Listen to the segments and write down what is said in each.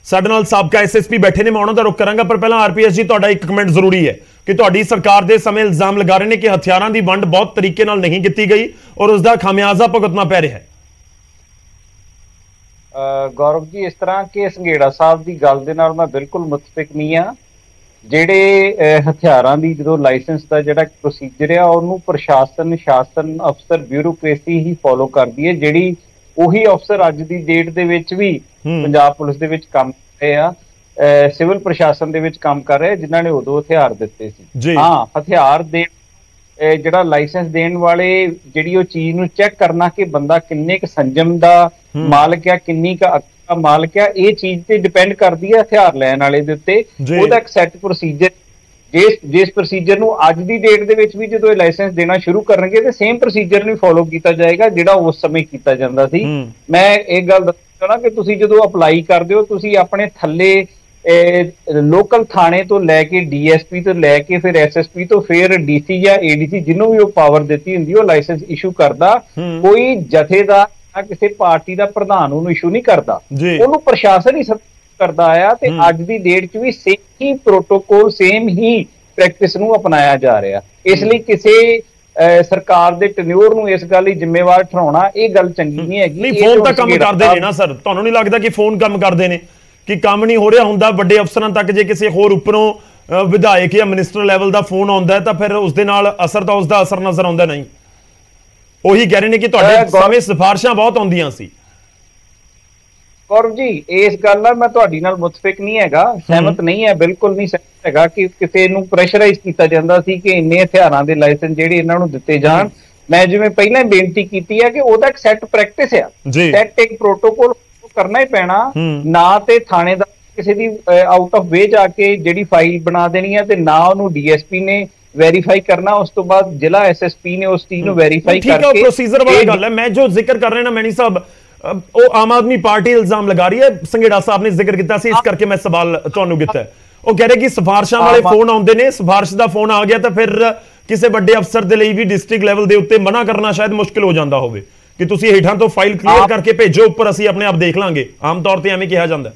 ਸਾਡੇ ਨਾਲ ਸਾਬਕਾ ਐਸਐਸਪੀ ਬੈਠੇ ਨੇ, ਮੈਂ ਉਹਨਾਂ ਦਾ ਰੁਖ ਕਰਾਂਗਾ, ਪਰ ਪਹਿਲਾਂ ਆਰਪੀਐਸ ਜੀ ਤੁਹਾਡਾ ਇੱਕ ਕਮੈਂਟ ਜ਼ਰੂਰੀ ਹੈ ਕਿ ਤੁਹਾਡੀ ਸਰਕਾਰ ਦੇ ਸਮੇਂ ਇਲਜ਼ਾਮ ਲਗਾ ਰਹੇ ਨੇ ਕਿ ਹਥਿਆਰਾਂ ਦੀ ਵੰਡ ਬਹੁਤ ਤਰੀਕੇ ਨਾਲ ਨਹੀਂ ਕੀਤੀ ਗਈ ਔਰ ਉਸ ਦਾ ਖਾਮਿਆਜ਼ਾ ਭੁਗਤਣਾ ਪੈ ਰਿਹਾ ਹੈ। ਗੌਰਵ ਜੀ, ਇਸ ਤਰ੍ਹਾਂ ਕਿ ਸੰਘੇੜਾ ਸਾਹਿਬ ਦੀ ਗੱਲ ਦੇ ਨਾਲ ਮੈਂ ਬਿਲਕੁਲ ਮੁਤਫਿਕ ਨਹੀਂ ਆ। ਜਿਹੜੇ ਹਥਿਆਰਾਂ ਦੀ ਜਦੋਂ ਲਾਇਸੈਂਸ ਦਾ ਜਿਹੜਾ ਪ੍ਰੋਸੀਜਰ ਆ ਉਹਨੂੰ ਪ੍ਰਸ਼ਾਸਨ, ਸ਼ਾਸਨ, ਅਫਸਰ, ਬਿਊਰੋਕ੍ਰੇਸੀ ਹੀ ਫੋਲੋ ਕਰਦੀ ਹੈ। ਜਿਹੜੀ ਉਹੀ ਅਫਸਰ ਅੱਜ ਦੀ ਡੇਟ ਦੇ ਵਿੱਚ ਵੀ ਪੰਜਾਬ ਪੁਲਿਸ ਦੇ ਵਿੱਚ ਕੰਮ ਕਰ ਰਹੇ ਆ, ਸਿਵਲ ਪ੍ਰਸ਼ਾਸਨ ਦੇ ਵਿੱਚ ਕੰਮ ਕਰ ਰਹੇ, ਜਿਨ੍ਹਾਂ ਨੇ ਉਦੋਂ ਹਥਿਆਰ ਦਿੱਤੇ ਸੀ। ਹਾਂ, ਹਥਿਆਰ ਦੇ ਜਿਹੜਾ ਲਾਇਸੈਂਸ ਦੇਣ ਵਾਲੇ ਜਿਹੜੀ ਉਹ ਚੀਜ਼ ਨੂੰ ਚੈੱਕ ਕਰਨਾ ਕਿ ਬੰਦਾ ਕਿੰਨੇ ਕੁ ਸੰਜਮ ਦਾ ਮਾਲਕ ਆ, ਕਿੰਨੀ ਕੁ ਅਕਲ ਦਾ ਮਾਲਕ ਆ, ਇਹ ਚੀਜ਼ ਤੇ ਡਿਪੈਂਡ ਕਰਦੀ ਹੈ ਹਥਿਆਰ ਲੈਣ ਵਾਲੇ ਦੇ ਉੱਤੇ। ਉਹਦਾ ਇੱਕ ਸੈੱਟ ਪ੍ਰੋਸੀਜਰ, ਜਿਸ ਪ੍ਰੋਸੀਜਰ ਨੂੰ ਅੱਜ ਦੀ ਡੇਟ ਦੇ ਵਿੱਚ ਵੀ ਜਦੋਂ ਇਹ ਲਾਇਸੈਂਸ ਦੇਣਾ ਸ਼ੁਰੂ ਕਰਨਗੇ ਤੇ ਸੇਮ ਪ੍ਰੋਸੀਜਰ ਨੂੰ ਫੋਲੋ ਕੀਤਾ ਜਾਏਗਾ ਜਿਹੜਾ ਉਸ ਸਮੇਂ ਕੀਤਾ ਜਾਂਦਾ ਸੀ। ਮੈਂ ਇਹ ਗੱਲ ਦੱਸਣਾ ਚਾਹੁੰਦਾ ਕਿ ਤੁਸੀਂ ਜਦੋਂ ਅਪਲਾਈ ਕਰਦੇ ਹੋ, ਤੁਸੀਂ ਆਪਣੇ ਥੱਲੇ ਲੋਕਲ ਥਾਣੇ ਤੋਂ ਲੈ ਕੇ ਡੀਐਸਪੀ ਤੋਂ ਲੈ ਕੇ ਫਿਰ ਐਸਐਸਪੀ ਤੋਂ ਫਿਰ ਡੀਸੀ ਜਾਂ ਏਡੀਸੀ ਜਿਹਨੂੰ ਵੀ ਉਹ ਪਾਵਰ ਦਿੱਤੀ ਹੁੰਦੀ ਉਹ ਲਾਇਸੈਂਸ ਇਸ਼ੂ ਕਰਦਾ। ਕੋਈ ਜਥੇਦਾਰ ਜਾਂ ਕਿਸੇ ਪਾਰਟੀ ਦਾ ਪ੍ਰਧਾਨ ਉਹਨੂੰ ਇਸ਼ੂ ਨਹੀਂ ਕਰਦਾ, ਉਹਨੂੰ ਪ੍ਰਸ਼ਾਸਨ ਹੀ ਕਰਦਾ ਆ। ਤੇ ਅੱਜ ਦੀ ਡੇਟ 'ਚ ਵੀ ਸੇਮ ਹੀ ਪ੍ਰੋਟੋਕੋਲ, ਸੇਮ ਹੀ ਪ੍ਰੈਕਟਿਸ ਨੂੰ ਅਪਣਾਇਆ ਜਾ ਰਿਹਾ। ਇਸ ਲਈ ਕਿਸੇ ਸਰਕਾਰ ਦੇ ਟੈਨਿਓਰ ਨੂੰ ਇਸ ਗੱਲ ਲਈ ਜ਼ਿੰਮੇਵਾਰ ਠਹਿਰਾਉਣਾ ਇਹ ਗੱਲ ਚੰਗੀ ਨਹੀਂ ਹੈਗੀ। ਨਹੀਂ, ਫੋਨ ਤਾਂ ਕੰਮ ਕਰਦੇ ਨੇ ਨਾ ਸਰ, ਤੁਹਾਨੂੰ ਨਹੀਂ ਲੱਗਦਾ ਕਿ ਫੋਨ ਕੰਮ ਕਰਦੇ ਨੇ, ਕਿ ਕੰਮ ਨਹੀਂ ਹੋ ਰਿਹਾ ਹੁੰਦਾ ਵੱਡੇ ਅਫਸਰਾਂ ਤੱਕ? ਜੇ ਕਿਸੇ ਹੋਰ ਉੱਪਰੋਂ ਵਿਧਾਇਕ ਜਾਂ ਮਿਨਿਸਟਰ ਲੈਵਲ ਦਾ ਫੋਨ ਆਉਂਦਾ ਹੈ ਤਾਂ ਫਿਰ ਉਸਦੇ ਨਾਲ ਅਸਰ ਤਾਂ ਉਸਦਾ ਅਸਰ ਨਜ਼ਰ ਆਉਂਦਾ ਨਹੀਂ। ਉਹੀ ਕਹਿ ਰਹੇ ਨੇ ਕਿ ਤੁਹਾਡੇ ਸਮੇਂ ਸਿਫਾਰਿਸ਼ਾਂ ਬਹੁਤ ਆਉਂਦੀਆਂ ਸੀ। ਗੌਰਵ ਜੀ, ਇਸ ਗੱਲ ਨਾਲ ਮੈਂ ਤੁਹਾਡੀ ਨਾਲ ਮੁਤਫਿਕ ਨਹੀਂ ਹੈਗਾ, ਸਹਿਮਤ ਨਹੀਂ ਹੈ, ਬਿਲਕੁਲ ਨਹੀਂ ਸਹਿਮਤ ਹੈਗਾ ਕਿ ਕਿਸੇ ਨੂੰ ਪ੍ਰੈਸ਼ਰਾਈਜ਼ ਕੀਤਾ ਜਾਂਦਾ ਸੀ ਕਿ ਇੰਨੇ ਹਥਿਆਰਾਂ ਦੇ ਲਾਇਸੈਂਸ ਜਿਹੜੇ ਇਹਨਾਂ ਨੂੰ ਦਿੱਤੇ ਜਾਣ। ਮੈਂ ਜਿਵੇਂ ਪਹਿਲਾਂ ਬੇਨਤੀ ਕੀਤੀ ਹੈ ਕਿ ਉਹਦਾ ਇੱਕ ਸੈੱਟ ਪ੍ਰੈਕਟਿਸ ਆ, ਸੈੱਟ ਇੱਕ ਪ੍ਰੋਟੋਕੋਲ ਕਰਨਾ ਹੀ ਪੈਣਾ। ਨਾ ਤੇ ਥਾਣੇ ਦਾ ਕਿਸੇ ਦੀ ਆਊਟ ਆਫ ਵੇ ਜਾ ਕੇ ਜਿਹੜੀ ਫਾਈਲ ਬਣਾ ਦੇਣੀ ਹੈ, ਤੇ ਨਾ ਉਹਨੂੰ ਡੀਐਸਪੀ ਨੇ ਵੈਰੀਫਾਈ ਕਰਨਾ, ਉਸ ਤੋਂ ਬਾਅਦ ਜ਼ਿਲ੍ਹਾ ਐਸਐਸਪੀ ਨੇ ਉਸ ਚੀਜ਼ ਨੂੰ ਵੈਰੀਫਾਈ ਕਰਕੇ। ਪ੍ਰੋਸੀਜਰ ਵਾਲੀ ਗੱਲ ਹੈ। ਮੈਂ ਜੋ ਜ਼ਿਕਰ ਕਰ ਰਿਹਾ ਨਾ ਮੈਨੀ ਸਾਹਿਬ, ਉਹ ਆਮ ਆਦਮੀ ਪਾਰਟੀ ਇਲਜ਼ਾਮ ਲਗਾ ਰਹੀ ਹੈ। ਸੰਘੇੜਾ ਸਾਹਿਬ ਨੇ ਜ਼ਿਕਰ ਕੀਤਾ ਸੀ, ਇਸ ਕਰਕੇ ਮੈਂ ਸਵਾਲ ਤੁਹਾਨੂੰ ਕੀਤਾ। ਉਹ ਕਹਿ ਰਹੇ ਕਿ ਸਿਫਾਰਿਸ਼ਾਂ ਵਾਲੇ ਫੋਨ ਆਉਂਦੇ ਨੇ, ਸਿਫਾਰਿਸ਼ ਦਾ ਫੋਨ ਆ ਗਿਆ ਤਾਂ ਫਿਰ ਕਿਸੇ ਵੱਡੇ ਅਫਸਰ ਦੇ ਲਈ ਵੀ ਡਿਸਟ੍ਰਿਕਟ ਲੈਵਲ ਦੇ ਉੱਤੇ ਮਨਾ ਕਰਨਾ ਸ਼ਾਇਦ ਮੁਸ਼ਕਿਲ ਹੋ ਜਾਂਦਾ ਹੋਵੇ ਕਿ ਤੁਸੀਂ ਹੇਠਾਂ ਤੋਂ ਫਾਈਲ ਕਲੀਅਰ ਕਰਕੇ ਭੇਜੋ, ਉੱਪਰ ਅਸੀਂ ਆਪਣੇ ਆਪ ਦੇਖ ਲਾਂਗੇ। ਆਮ ਤੌਰ ਤੇ ਐਵੇਂ ਕਿਹਾ ਜਾਂਦਾ।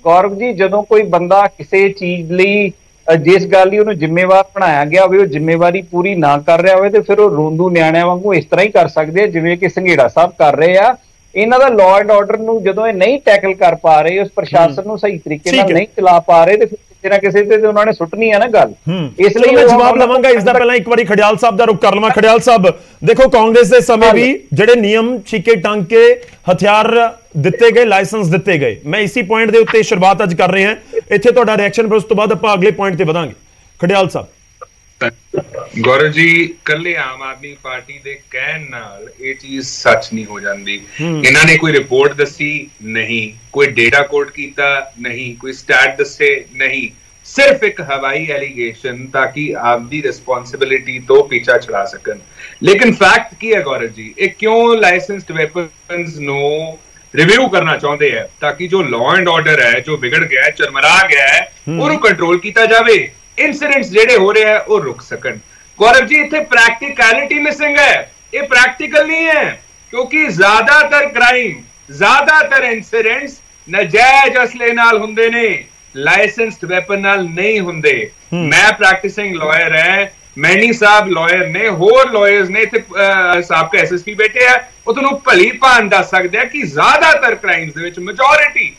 ਗੌਰਵ ਜੀ, ਜਦੋਂ ਕੋਈ ਬੰਦਾ ਕਿਸੇ ਚੀਜ਼ ਲਈ ਜਿਸ ਗੱਲ ਲਈ ਉਹਨੂੰ ਜ਼ਿੰਮੇਵਾਰ ਬਣਾਇਆ ਗਿਆ ਹੋਵੇ ਉਹ ਜ਼ਿੰਮੇਵਾਰੀ ਪੂਰੀ ਨਾ ਕਰ ਰਿਹਾ ਹੋਵੇ ਤੇ ਫਿਰ ਉਹ ਰੋਂਦੂ ਨਿਆਣਿਆਂ ਵਾਂਗੂ ਇਸ ਤਰ੍ਹਾਂ ਹੀ ਕਰ ਸਕਦੇ ਆ ਜਿਵੇਂ ਕਿ ਸੰਘੇੜਾ ਸਾਹਿਬ ਕਰ ਰਹੇ ਆ। ਇਹਨਾਂ ਦਾ ਲਾਅ ਐਂਡ ਆਰਡਰ ਨੂੰ ਜਦੋਂ ਇਹ ਨਹੀਂ ਟੈਕਲ ਕਰ ਪਾ ਰਹੇ, ਉਸ ਪ੍ਰਸ਼ਾਸਨ ਨੂੰ ਸਹੀ ਤਰੀਕੇ ਨਾਲ ਨਹੀਂ ਚਲਾ ਪਾ ਰਹੇ, ਤੇ ਫਿਰ ਕਿਸੇ ਨਾ ਕਿਸੇ ਤੇ ਉਹਨਾਂ ਨੇ ਸੁੱਟਣੀ ਆ ਨਾ ਗੱਲ। ਇਸ ਲਈ ਮੈਂ ਜਵਾਬ ਲਵਾਂਗਾ ਇਸ ਦਾ। ਪਹਿਲਾਂ ਇੱਕ ਵਾਰੀ ਖੜਿਆਲ ਸਾਹਿਬ ਦਾ ਰੁਖ ਕਰ ਲਵਾਂ। ਖੜਿਆਲ ਸਾਹਿਬ, ਦੇਖੋ ਕਾਂਗਰਸ ਦੇ ਸਮੇਂ ਵੀ ਜਿਹੜੇ ਨਿਯਮ ਛਿੱਕੇ ਟੰਗ ਕੇ ਹਥਿਆਰ ਦਿੱਤੇ ਗਏ, ਲਾਇਸੈਂਸ ਦਿੱਤੇ ਗਏ। ਮੈਂ ਇਸੇ ਪੁਆਇੰਟ ਦੇ ਉੱਤੇ ਸ਼ੁਰੂਆਤ ਅੱਜ ਕਰ ਰਹੇ ਹਾਂ, ਇੱਥੇ ਤੁਹਾਡਾ ਰਿਐਕਸ਼ਨ, ਫਿਰ ਉਸ ਤੋਂ ਬਾਅਦ ਆਪਾਂ ਅਗਲੇ ਪੁਆਇੰਟ ਤੇ ਵਧਾਂਗੇ। ਖੜਿਆਲ ਸਾਹਿਬ। ਗੌਰਵ ਜੀ, ਕੱਲੇ ਆਮ ਆਦਮੀ ਪਾਰਟੀ ਦੇ ਕਹਿਣ ਨਾਲ ਇਹ ਚੀਜ਼ ਸੱਚ ਨਹੀਂ ਹੋ ਜਾਂਦੀ। ਇਹਨਾਂ ਨੇ ਕੋਈ ਰਿਪੋਰਟ ਦੱਸੀ ਨਹੀਂ, ਕੋਈ ਡੇਟਾ ਕੋਡ ਕੀਤਾ ਨਹੀਂ, ਕੋਈ ਸਟੈਟ ਦੱਸੇ ਨਹੀਂ, ਸਿਰਫ ਇੱਕ ਹਵਾਈ ਐਲੀਗੇਸ਼ਨ ਤਾਂ ਕਿ ਆਪਦੀ ਰਿਸਪੌਂਸਿਬਿਲਿਟੀ ਤੋਂ ਪਿੱਛਾ ਛੁਡਾ ਸਕਣ। ਲੇਕਿਨ ਫੈਕਟ ਕੀ ਹੈ ਗੌਰਵ ਜੀ? ਇਹ ਕਿਉਂ ਲਾਇਸੈਂਸਡ ਵੈਪਨਸ ਨੂੰ ਰਿਵਿਊ ਕਰਨਾ ਚਾਹੁੰਦੇ ਹੈ ਤਾਂ ਕਿ ਜੋ ਲਾਅ ਐਂਡ ਆਰਡਰ ਹੈ, ਜੋ ਵਿਗੜ ਗਿਆ, ਚਰਮਰਾ ਗਿਆ ਹੈ, ਉਹਨੂੰ ਕੰਟਰੋਲ ਕੀਤਾ ਜਾਵੇ, ਇਨਸੀਡੈਂਟਸ ਜਿਹੜੇ ਹੋ ਰਹੇ ਆ ਉਹ ਰੁਕ ਸਕਣ। ਗੌਰਵ ਜੀ, ਇੱਥੇ ਪ੍ਰੈਕਟੀਕੈਲਿਟੀ ਮਿਸਿੰਗ ਹੈ। ਇਹ ਪ੍ਰੈਕਟੀਕਲ ਨਹੀਂ ਹੈ ਕਿਉਂਕਿ ਜ਼ਿਆਦਾਤਰ ਕ੍ਰਾਈਮ, ਜ਼ਿਆਦਾਤਰ ਇਨਸੀਡੈਂਟਸ ਨਜਾਇਜ਼ ਅਸਲੇ ਨਾਲ ਹੁੰਦੇ ਨੇ, ਲਾਇਸੈਂਸਡ ਵੈਪਨ ਨਾਲ ਨਹੀਂ ਹੁੰਦੇ। ਮੈਂ ਪ੍ਰੈਕਟਿਸਿੰਗ ਲਾਇਰ ਹੈ, ਮੈਨੀ ਸਾਹਿਬ ਲਾਇਰ ਨੇ, ਹੋਰ ਲਾਇਰਸ ਨੇ, ਇੱਥੇ ਸਾਬਕਾ ਐਸਐਸਪੀ ਬੈਠੇ ਆ, ਉਹ ਤੁਹਾਨੂੰ ਭਲੀ ਭਾਂਤ ਦੱਸ ਸਕਦੇ ਆ ਕਿ ਜ਼ਿਆਦਾਤਰ ਕ੍ਰਾਈਮਸ ਦੇ ਵਿੱਚ ਮੈਜੋਰਿਟੀ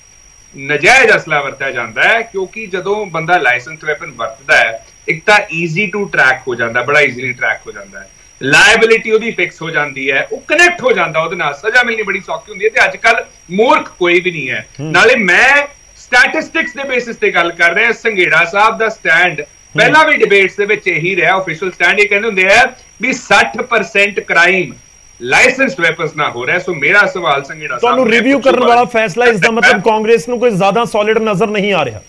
ਨਜਾਇਜ਼ ਅਸਲਾ ਵਰਤਿਆ ਜਾਂਦਾ ਹੈ। ਕਿਉਂਕਿ ਜਦੋਂ ਬੰਦਾ ਲਾਇਸੈਂਸਡ ਵੈਪਨ ਵਰਤਦਾ ਹੈ, ਇੱਕ ਤਾਂ ਈਜ਼ੀ ਟੂ ਟਰੈਕ ਹੋ ਜਾਂਦਾ, ਬੜਾ ਈਜ਼ੀਲੀ ਟਰੈਕ ਹੋ ਜਾਂਦਾ ਹੈ, ਲਾਇਬਿਲਿਟੀ ਉਹਦੀ ਫਿਕਸ ਹੋ ਜਾਂਦੀ ਹੈ, ਉਹ ਕਨੈਕਟ ਹੋ ਜਾਂਦਾ, ਉਹਦੇ ਨਾਲ ਸਜ਼ਾ ਮਿਲਣੀ ਬੜੀ ਸੌਖੀ ਹੁੰਦੀ ਹੈ। ਤੇ ਅੱਜ ਕੱਲ ਮੂਰਖ ਕੋਈ ਵੀ ਨਹੀਂ ਹੈ। ਨਾਲੇ ਮੈਂ ਸਟੈਟਿਸਟਿਕਸ ਦੇ ਬੇਸਿਸ ਤੇ ਗੱਲ ਕਰ ਰਿਹਾ। ਸੰਘੇੜਾ ਸਾਹਿਬ ਦਾ ਸਟੈਂਡ ਪਹਿਲਾਂ ਵੀ ਡਿਬੇਟਸ ਦੇ ਵਿੱਚ ਇਹੀ ਰਿਹਾ, ਆਫੀਸ਼ੀਅਲ ਸਟੈਂਡ ਇਹ ਕਹਿੰਦੇ ਹੁੰਦੇ ਆ ਵੀ 60% ਕ੍ਰਾਈਮ ਲਾਇਸੈਂਸਡ ਵੈਪਨਸ ਨਾ ਹੋ ਰਿਹਾ। ਸੋ ਮੇਰਾ ਸਵਾਲ ਸੰਘੇੜਾ ਸਾਹਿਬ, ਤੁਹਾਨੂੰ ਰਿਵਿਊ ਕਰਨ ਵਾਲਾ ਫੈਸਲਾ, ਇਸ ਦਾ ਮਤਲਬ ਕਾਂਗਰਸ ਨੂੰ ਕੋਈ ਜ਼ਿਆਦਾ ਸੋਲਿਡ ਨਜ਼ਰ ਨਹੀਂ ਆ ਰਿਹਾ?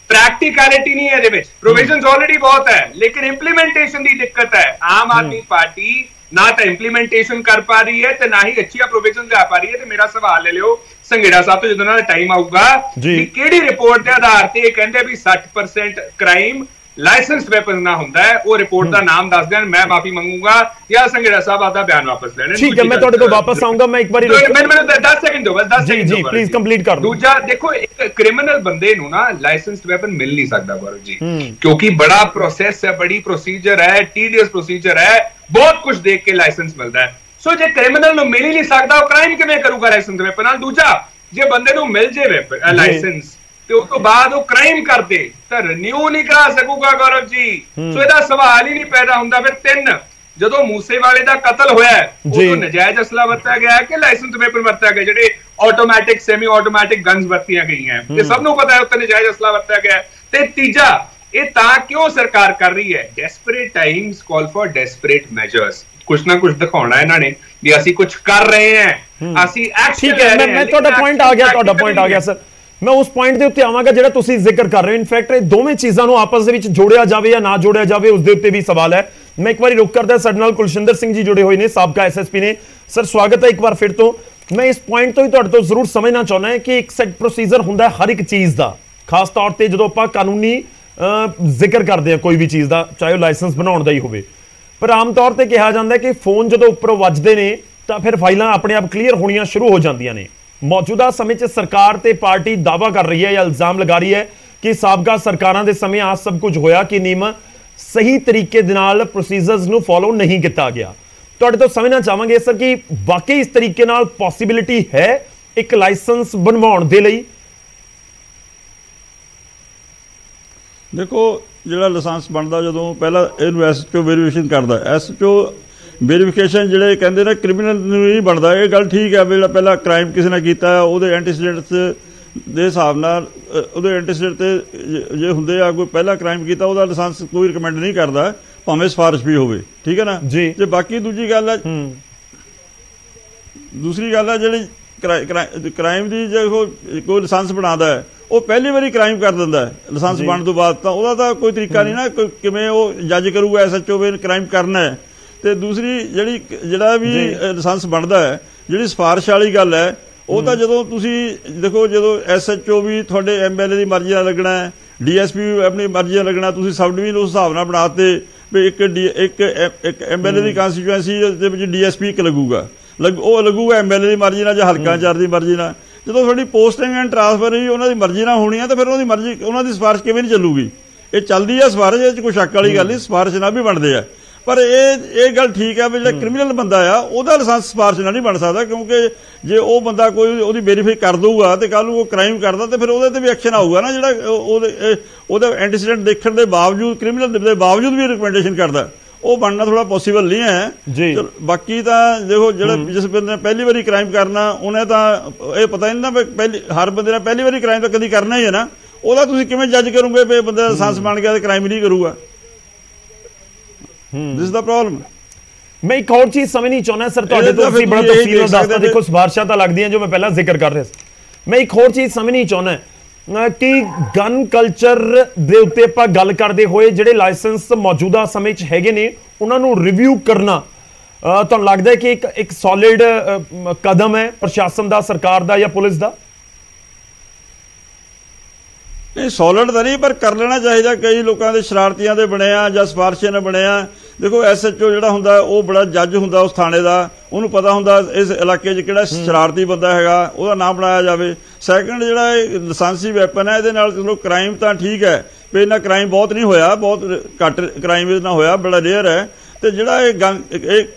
ਪ੍ਰੈਕਟੀਕੈਲਿਟੀ ਨਹੀਂ ਹੈ ਇਹਦੇ ਵਿੱਚ, ਪ੍ਰੋਵੀਜ਼ਨਸ ਆਲਰੇਡੀ ਬਹੁਤ ਹੈ ਲੇਕਿਨ ਇੰਪਲੀਮੈਂਟੇਸ਼ਨ ਦੀ ਦਿੱਕਤ ਹੈ। ਆਮ ਆਦਮੀ ਪਾਰਟੀ ਨਾ ਤਾਂ ਇੰਪਲੀਮੈਂਟੇਸ਼ਨ ਕਰ ਪਾ ਰਹੀ ਹੈ ਤੇ ਨਾ ਹੀ ਅੱਛੀਆਂ ਪ੍ਰੋਵੀਜ਼ਨਸ ਲਿਆ ਪਾ ਰਹੀ ਹੈ। ਤੇ ਮੇਰਾ ਸਵਾਲ ਲੈ ਲਿਓ ਸੰਘੇੜਾ ਸਾਹਿਬ ਤੋਂ, ਜਦੋਂ ਉਹਨਾਂ ਦਾ ਟਾਈਮ ਆਊਗਾ, ਕਿ ਕਿਹੜੀ ਰਿਪੋਰਟ ਦੇ ਆਧਾਰ ਤੇ ਇਹ ਕਹਿੰਦੇ ਵੀ 60% ਕ੍ਰਾਈਮ ਲਾਇਸੈਂਸਡ ਵੈਪਨ ਨਾ ਹੁੰਦਾ ਹੈ, ਉਹ ਰਿਪੋਰਟ ਦਾ ਨਾਮ ਦੱਸ ਦੇਣ, ਮੈਂ ਮਾਫੀ ਮੰਗੂਗਾ ਜਾਂ ਸੰਘੇੜਾ ਸਾਹਿਬ ਆਪਦਾ ਬਿਆਨ ਵਾਪਸ ਲੈ ਲੈਣ। ਠੀਕ ਹੈ, ਮੈਂ ਤੁਹਾਡੇ ਕੋਲ ਵਾਪਸ ਆਉਂਗਾ, ਮੈਂ ਇੱਕ ਵਾਰੀ ਮੈਨੂੰ 10 ਸੈਕਿੰਡ ਦਿਓ ਬਸ, 10 ਸੈਕਿੰਡ ਜੀ ਪਲੀਜ਼ ਕੰਪਲੀਟ ਕਰ ਦਿਓ। ਦੂਜਾ ਦੇਖੋ, ਇੱਕ ਕ੍ਰਿਮੀਨਲ ਬੰਦੇ ਨੂੰ ਨਾ ਲਾਇਸੈਂਸਡ ਵੈਪਨ ਮਿਲ ਨਹੀਂ ਸਕਦਾ ਗੌਰਵ ਜੀ, ਕਿਉਂਕਿ ਬੜਾ ਪ੍ਰੋਸੈਸ ਹੈ, ਬੜੀ ਪ੍ਰੋਸੀਜਰ ਹੈ, ਟੀਡੀਐਸ ਪ੍ਰੋਸੀਜਰ ਹੈ, ਬਹੁਤ ਕੁਝ ਦੇਖ ਕੇ ਲਾਇਸੈਂਸ ਮਿਲਦਾ ਹੈ। ਸੋ ਜੇ ਕ੍ਰਿਮੀਨਲ ਨੂੰ ਮਿਲ ਹੀ ਨਹੀਂ ਸਕਦਾ, ਉਹ ਕ੍ਰਾਈਮ ਕਿਵੇਂ ਕਰੂਗਾ ਲਾਇਸੈਂਸ ਵੈਪਨ ਨਾਲ? ਦੂਜਾ, ਜੇ ਬੰਦੇ ਨੂੰ ਮਿਲ ਜੇ ਵੈਪਨ ਲਾਇਸੈਂਸ ਤੇ ਉਸ ਤੋਂ ਬਾਅਦ ਉਹ ਕ੍ਰਾਈਮ ਕਰਦੇ ਤਾਂ ਰਿਨਿਊ ਨਹੀਂ ਕਰਾ ਸਕੂਗਾ ਗੌਰਵ ਜੀ। ਸੋ ਇਹਦਾ ਸਵਾਲ ਹੀ ਨਹੀਂ ਪੈਦਾ ਹੁੰਦਾ। ਫਿਰ 3, ਜਦੋਂ ਮੂਸੇਵਾਲੇ ਦਾ ਕਤਲ ਹੋਇਆ ਉਦੋਂ ਨਜਾਇਜ਼ ਅਸਲਾ ਵਰਤਿਆ ਗਿਆ ਕਿ ਲਾਇਸੈਂਸ ਵੈਪਨ ਵਰਤਿਆ ਗਿਆ? ਜਿਹੜੇ ਆਟੋਮੈਟਿਕ ਸੈਮੀ ਆਟੋਮੈਟਿਕ ਗਨਸ ਵਰਤੀਆਂ ਗਈਆਂ, ਇਹ ਸਭ ਨੂੰ ਪਤਾ ਹੈ ਉੱਤੇ ਨਜਾਇਜ਼ ਅਸਲਾ ਵਰਤਿਆ ਗਿਆ। ਤੇ ਤੀਜਾ, ਇਹ ਤਾਂ ਕਿਉਂ ਸਰਕਾਰ ਕਰ ਰਹੀ ਹੈ? Desperate Times call for desperate measures. ਕੁਛ ਨਾ ਕੁਛ ਦਿਖਾਉਣਾ ਇਹਨਾਂ ਨੇ ਵੀ ਅਸੀਂ ਕੁਛ ਕਰ ਰਹੇ ਹਾਂ, ਅਸੀਂ ਐਕਸ਼ਨ ਲੈ ਰਹੇ ਹਾਂ। ਮੈਂ ਤੁਹਾਡਾ ਪੁਆਇੰਟ ਆ ਗਿਆ, ਤੁਹਾਡਾ ਪੁਆਇੰਟ ਆ ਗਿਆ ਸਰ। ਮੈਂ ਉਸ ਪੁਆਇੰਟ ਦੇ ਉੱਤੇ ਆਵਾਂਗਾ ਜਿਹੜਾ ਤੁਸੀਂ ਜ਼ਿਕਰ ਕਰ ਰਹੇ ਹੋ। ਇਨਫੈਕਟ ਇਹ ਦੋਵੇਂ ਚੀਜ਼ਾਂ ਨੂੰ ਆਪਸ ਦੇ ਵਿੱਚ ਜੋੜਿਆ ਜਾਵੇ ਜਾਂ ਨਾ ਜੋੜਿਆ ਜਾਵੇ, ਉਸ ਦੇ ਉੱਤੇ ਵੀ ਸਵਾਲ ਹੈ। ਮੈਂ ਇੱਕ ਵਾਰੀ ਰੁਕ ਕਰਦਾ, ਸਾਡੇ ਨਾਲ ਕੁਲਸ਼ਿੰਦਰ ਸਿੰਘ ਜੀ ਜੁੜੇ ਹੋਏ ਨੇ, ਸਾਬਕਾ ਐਸਐਸਪੀ ਨੇ। ਸਰ ਸਵਾਗਤ ਹੈ ਇੱਕ ਵਾਰ ਫਿਰ ਤੋਂ। ਮੈਂ ਇਸ ਪੁਆਇੰਟ ਤੋਂ ਹੀ ਤੁਹਾਡੇ ਤੋਂ ਜ਼ਰੂਰ ਸਮਝਣਾ ਚਾਹੁੰਦਾ ਹਾਂ ਕਿ ਇੱਕ ਸੈਟ ਪ੍ਰੋਸੀਜਰ ਹੁੰਦਾ ਹਰ ਇੱਕ ਚੀਜ਼ ਦਾ, ਖਾਸ ਤੌਰ ਤੇ ਜਦੋਂ ਆਪਾਂ ਕਾਨੂੰਨੀ ਜ਼ਿਕਰ ਕਰਦੇ ਹਾਂ ਕੋਈ ਵੀ ਚੀਜ਼ ਦਾ, ਚਾਹੇ ਉਹ ਲਾਇਸੈਂਸ ਬਣਾਉਣ ਦਾ ਹੀ ਹੋਵੇ। ਪਰ ਆਮ ਤੌਰ ਤੇ ਕਿਹਾ ਜਾਂਦਾ ਕਿ ਫੋਨ ਜਦੋਂ ਉੱਪਰੋਂ ਵੱਜਦੇ ਨੇ ਤਾਂ ਫਿਰ ਫਾਈਲਾਂ ਆਪਣੇ ਆਪ ਕਲੀਅਰ ਹੋਣੀਆਂ ਸ਼ੁਰੂ ਹੋ ਜਾਂਦੀਆਂ ਨੇ। ਮੌਜੂਦਾ ਸਮੇਂ 'ਚ ਸਰਕਾਰ ਤੇ ਪਾਰਟੀ ਦਾਅਵਾ ਕਰ ਰਹੀ ਹੈ ਜਾਂ ਇਲਜ਼ਾਮ ਲਗਾ ਰਹੀ ਹੈ ਕਿ ਸਾਬਕਾ ਸਰਕਾਰਾਂ ਦੇ ਸਮੇਂ ਆ ਸਭ ਕੁਝ ਹੋਇਆ ਕਿ ਨਿਯਮ ਸਹੀ ਤਰੀਕੇ ਦੇ ਨਾਲ ਪ੍ਰੋਸੀਜਰਸ ਨੂੰ ਫੋਲੋ ਨਹੀਂ ਕੀਤਾ ਗਿਆ। ਤੁਹਾਡੇ ਤੋਂ ਸਮਝਣਾ ਚਾਹਾਂਗੇ ਸਰ ਕਿ ਵਾਕਈ ਇਸ ਤਰੀਕੇ ਨਾਲ ਪੋਸੀਬਿਲਿਟੀ ਹੈ ਇੱਕ ਲਾਇਸੈਂਸ ਬਣਵਾਉਣ ਦੇ ਲਈ? ਦੇਖੋ, ਜਿਹੜਾ ਲਾਇਸੈਂਸ ਬਣਦਾ, ਜਦੋਂ ਪਹਿਲਾਂ ਇਹਨੂੰ ਐਸਐਚਓ ਵੈਰੀਫਿਕੇਸ਼ਨ ਕਰਦਾ, ਐਸਐਚਓ ਵੈਰੀਫਿਕੇਸ਼ਨ ਜਿਹੜੇ ਕਹਿੰਦੇ ਨੇ ਕ੍ਰਿਮੀਨਲ ਨੂੰ ਨਹੀਂ ਬਣਦਾ। ਇਹ ਗੱਲ ਠੀਕ ਹੈ, ਜਿਹੜਾ ਪਹਿਲਾਂ ਕ੍ਰਾਈਮ ਕਿਸੇ ਨੇ ਕੀਤਾ ਉਹਦੇ ਐਂਟੀਸੀਡੈਂਟਸ ਦੇ ਹਿਸਾਬ ਨਾਲ, ਉਹਦੇ ਐਂਟੀਸੀਡੈਂਟ ਤੇ ਜੇ ਹੁੰਦੇ ਆ, ਕੋਈ ਪਹਿਲਾਂ ਕ੍ਰਾਈਮ ਕੀਤਾ, ਉਹਦਾ ਲਾਇਸੈਂਸ ਕੋਈ ਰਿਕਮੈਂਡ ਨਹੀਂ ਕਰਦਾ, ਭਾਵੇਂ ਸਿਫਾਰਿਸ਼ ਵੀ ਹੋਵੇ। ਠੀਕ ਹੈ ਨਾ ਜੀ। ਤੇ ਬਾਕੀ ਦੂਜੀ ਗੱਲ ਹੈ, ਦੂਸਰੀ ਗੱਲ ਹੈ ਜਿਹੜੀ ਕ੍ਰਾਈਮ ਦੀ, ਜੇ ਕੋਈ ਲਾਇਸੈਂਸ ਬਣਾਉਂਦਾ ਹੈ ਉਹ ਪਹਿਲੀ ਵਾਰੀ ਕ੍ਰਾਈਮ ਕਰ ਦਿੰਦਾ ਹੈ ਲਾਇਸੈਂਸ ਬਣਨ ਤੋਂ ਬਾਅਦ, ਤਾਂ ਉਹਦਾ ਤਾਂ ਕੋਈ ਤਰੀਕਾ ਨਹੀਂ ਨਾ, ਕਿਵੇਂ ਉਹ ਜੱਜ ਕਰੂਗਾ ਐਸਐਚਓ ਵੀ ਕ੍ਰਾਈਮ ਕਰਨਾ ਹੈ। ਤੇ ਦੂਸਰੀ ਜਿਹੜਾ ਵੀ ਲਾਇਸੈਂਸ ਬਣਦਾ ਹੈ, ਜਿਹੜੀ ਸਿਫਾਰਿਸ਼ ਵਾਲੀ ਗੱਲ ਹੈ, ਉਹ ਤਾਂ ਜਦੋਂ ਤੁਸੀਂ ਦੇਖੋ, ਜਦੋਂ ਐਸਐਚਓ ਵੀ ਤੁਹਾਡੇ ਐਮਐਲਏ ਦੀ ਮਰਜ਼ੀ ਨਾਲ ਲੱਗਣਾ ਹੈ, ਡੀਐਸਪੀ ਵੀ ਆਪਣੀ ਮਰਜ਼ੀ ਨਾਲ ਲੱਗਣਾ, ਤੁਸੀਂ ਸਬ ਡਿਵੀਜ਼ਨ ਉਸ ਹਿਸਾਬ ਨਾਲ ਬਣਾਤੇ ਵੀ ਇੱਕ ਐਮਐਲਏ ਦੀ ਕੰਸਟੀਚੁਐਂਸੀ ਦੇ ਵਿੱਚ ਡੀਐਸਪੀ ਇੱਕ ਲੱਗੂਗਾ, ਉਹ ਲੱਗੂਗਾ ਐਮਐਲਏ ਦੀ ਮਰਜ਼ੀ ਨਾਲ ਜਾਂ ਹਲਕਾ ਇੰਚਾਰਜ ਦੀ ਮਰਜ਼ੀ ਨਾਲ। ਜਦੋਂ ਤੁਹਾਡੀ ਪੋਸਟਿੰਗ ਐਂਡ ਟ੍ਰਾਂਸਫਰ ਹੀ ਉਹਨਾਂ ਦੀ ਮਰਜ਼ੀ ਨਾਲ ਹੋਣੀ ਹੈ, ਤਾਂ ਫਿਰ ਉਹਦੀ ਮਰਜ਼ੀ, ਉਹਨਾਂ ਦੀ ਸਿਫਾਰਿਸ਼ ਕਿਵੇਂ ਨਹੀਂ ਚੱਲੂਗੀ? ਇਹ ਚੱਲਦੀ ਹੈ ਸਿਫਾਰਿਸ਼, ਇਹ 'ਚ ਕੋਈ ਸ਼ੱਕ ਵਾਲੀ ਗੱਲ ਨਹੀਂ, ਸਿਫਾਰਿਸ਼ ਨਾਲ ਵੀ ਬਣਦੇ ਆ। ਪਰ ਇਹ ਗੱਲ ਠੀਕ ਹੈ ਵੀ ਜਿਹੜਾ ਕ੍ਰਿਮੀਨਲ ਬੰਦਾ ਆ ਉਹਦਾ ਲਾਇਸੈਂਸ ਸਿਫਾਰਿਸ਼ ਨਾਲ ਨਹੀਂ ਬਣ ਸਕਦਾ, ਕਿਉਂਕਿ ਜੇ ਉਹ ਬੰਦਾ ਕੋਈ ਉਹਦੀ ਵੈਰੀਫਾਈ ਕਰ ਦਊਗਾ ਤੇ ਕੱਲ ਨੂੰ ਉਹ ਕ੍ਰਾਈਮ ਕਰਦਾ ਤੇ ਫਿਰ ਉਹਦੇ ਤੇ ਵੀ ਐਕਸ਼ਨ ਆਊਗਾ ਨਾ। ਜਿਹੜਾ ਉਹਦੇ ਐਂਟੀਸੀਡੈਂਟ ਦੇਖਣ ਦੇ ਬਾਵਜੂਦ, ਕ੍ਰਿਮੀਨਲ ਦੇ ਬਾਵਜੂਦ ਵੀ ਰਿਕਮੈਂਡੇਸ਼ਨ ਕਰਦਾ, ਉਹ ਬਣਨਾ ਥੋੜਾ ਪੋਸੀਬਲ ਨਹੀਂ ਹੈ। ਬਾਕੀ ਤਾਂ ਦੇਖੋ, ਜਿਹੜਾ ਜਿਸ ਬੰਦੇ ਨੇ ਪਹਿਲੀ ਵਾਰੀ ਕ੍ਰਾਈਮ ਕਰਨਾ, ਉਹਨੇ ਤਾਂ ਇਹ ਪਤਾ ਨਹੀਂ ਨਾ, ਹਰ ਬੰਦੇ ਨੇ ਪਹਿਲੀ ਵਾਰੀ ਕ੍ਰਾਈਮ ਤਾਂ ਕਦੀ ਕਰਨਾ ਹੀ ਹੈ ਨਾ, ਉਹਦਾ ਤੁਸੀਂ ਕਿਵੇਂ ਜੱਜ ਕਰੋਗੇ ਵੀ ਬੰਦੇ ਦਾ ਲਾਇਸੈਂਸ ਬਣ ਗਿਆ ਤੇ ਕ੍ਰਾਈਮ ਨਹੀਂ ਕਰੂਗਾ? This is the problem. ਮੈਂ ਇੱਕ ਹੋਰ ਚੀਜ਼ ਸਮਝਣੀ ਚਾਹੁੰਦਾ ਸਰ ਤੁਹਾਡੇ ਤੋਂ, ਤੁਸੀਂ ਬੜਾ ਤਫਸੀਲ ਨਾਲ ਦੱਸਦਾ। ਦੇਖੋ, ਸਿਫਾਰਿਸ਼ਾਂ ਤਾਂ ਲੱਗਦੀਆਂ ਜੋ ਮੈਂ ਪਹਿਲਾਂ ਜ਼ਿਕਰ ਕਰ ਰਿਹਾ ਸੀ। ਮੈਂ ਇੱਕ ਹੋਰ ਚੀਜ਼ ਸਮਝਣੀ ਚਾਹੁੰਦਾ ਕਿ ਗਨ ਕਲਚਰ ਦੇ ਉੱਤੇ ਆਪਾਂ ਗੱਲ ਕਰਦੇ ਹੋਏ ਜਿਹੜੇ ਲਾਇਸੈਂਸ ਮੌਜੂਦਾ ਸਮੇਂ 'ਚ ਹੈਗੇ ਨੇ ਉਹਨਾਂ ਨੂੰ ਰਿਵਿਊ ਕਰਨਾ ਤੁਹਾਨੂੰ ਲੱਗਦਾ ਹੈ ਕਿ ਇੱਕ ਸੋਲਿਡ ਕਦਮ ਹੈ ਪ੍ਰਸ਼ਾਸਨ ਦਾ, ਸਰਕਾਰ ਦਾ ਜਾਂ ਪੁਲਿਸ ਦਾ? ਨਹੀਂ, ਸੋਲਿਡ ਤਾਂ ਨਹੀਂ, ਪਰ ਕਰ ਲੈਣਾ ਚਾਹੀਦਾ। ਕਈ ਲੋਕਾਂ ਦੇ ਸ਼ਰਾਰਤੀਆਂ ਦੇ ਬਣਿਆ ਜਾਂ ਸਿਫਾਰਿਸ਼ਾਂ ਨੇ ਬਣਿਆ। ਦੇਖੋ, ਐਸਐਚਓ ਜਿਹੜਾ ਹੁੰਦਾ ਉਹ ਬੜਾ ਜੱਜ ਹੁੰਦਾ ਉਸ ਥਾਣੇ ਦਾ, ਉਹਨੂੰ ਪਤਾ ਹੁੰਦਾ ਇਸ ਇਲਾਕੇ 'ਚ ਕਿਹੜਾ ਸ਼ਰਾਰਤੀ ਬੰਦਾ ਹੈਗਾ, ਉਹਦਾ ਨਾਮ ਬਣਾਇਆ ਜਾਵੇ। ਸੈਕਿੰਡ, ਜਿਹੜਾ ਇਹ ਲਾਇਸੈਂਸੀ ਵੈਪਨ ਹੈ, ਇਹਦੇ ਨਾਲ ਚਲੋ ਕ੍ਰਾਈਮ ਤਾਂ ਠੀਕ ਹੈ ਵੀ ਇਹਨਾਂ ਕ੍ਰਾਈਮ ਬਹੁਤ ਨਹੀਂ ਹੋਇਆ, ਬਹੁਤ ਘੱਟ ਕ੍ਰਾਈਮ ਇਹਦੇ ਨਾਲ ਹੋਇਆ, ਬੜਾ ਰੇਅਰ ਹੈ। ਤੇ ਜਿਹੜਾ ਇਹ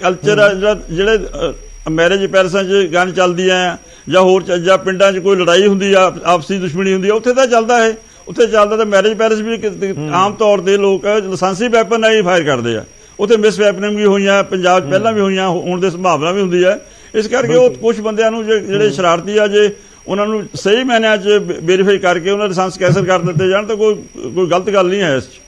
ਕਲਚਰ ਹੈ, ਜਿਹੜੇ ਮੈਰਿਜ ਪੈਲਸਾਂ 'ਚ ਗਨ ਚੱਲਦੀਆਂ ਜਾਂ ਹੋਰ ਜਾਂ ਪਿੰਡਾਂ 'ਚ ਕੋਈ ਲੜਾਈ ਹੁੰਦੀ ਆ, ਆਪਸੀ ਦੁਸ਼ਮਣੀ ਹੁੰਦੀ ਆ, ਉੱਥੇ ਤਾਂ ਚੱਲਦਾ ਹੈ, ਉੱਥੇ ਚੱਲਦਾ। ਤਾਂ ਮੈਰਿਜ ਪੈਲਸ ਵੀ ਆਮ ਤੌਰ ਤੇ ਲੋਕ ਲਾਇਸੈਂਸੀ ਵੈਪਨ ਨਾਲ ਹੀ ਫਾਇਰ ਕਰਦੇ ਆ। ਉੱਥੇ ਮਿਸ ਵੈਪਨਿੰਗ ਵੀ ਹੋਈਆਂ, ਪੰਜਾਬ 'ਚ ਪਹਿਲਾਂ ਵੀ ਹੋਈਆਂ, ਹੋਣ ਦੀ ਸੰਭਾਵਨਾ ਵੀ ਹੁੰਦੀ ਹੈ। ਇਸ ਕਰਕੇ ਉਹ ਕੁਝ ਬੰਦਿਆਂ ਨੂੰ ਜਿਹੜੇ ਸ਼ਰਾਰਤੀ ਆ, ਜੇ ਉਹਨਾਂ ਨੂੰ ਸਹੀ ਮਾਇਨਿਆਂ 'ਚ ਵੈਰੀਫਾਈ ਕਰਕੇ ਉਹਨਾਂ ਦੇ ਲਾਇਸੈਂਸ ਕੈਂਸਲ ਕਰ ਦਿੱਤੇ ਜਾਣ ਤਾਂ ਕੋਈ ਗਲਤ ਗੱਲ ਨਹੀਂ ਹੈ ਇਸ 'ਚ।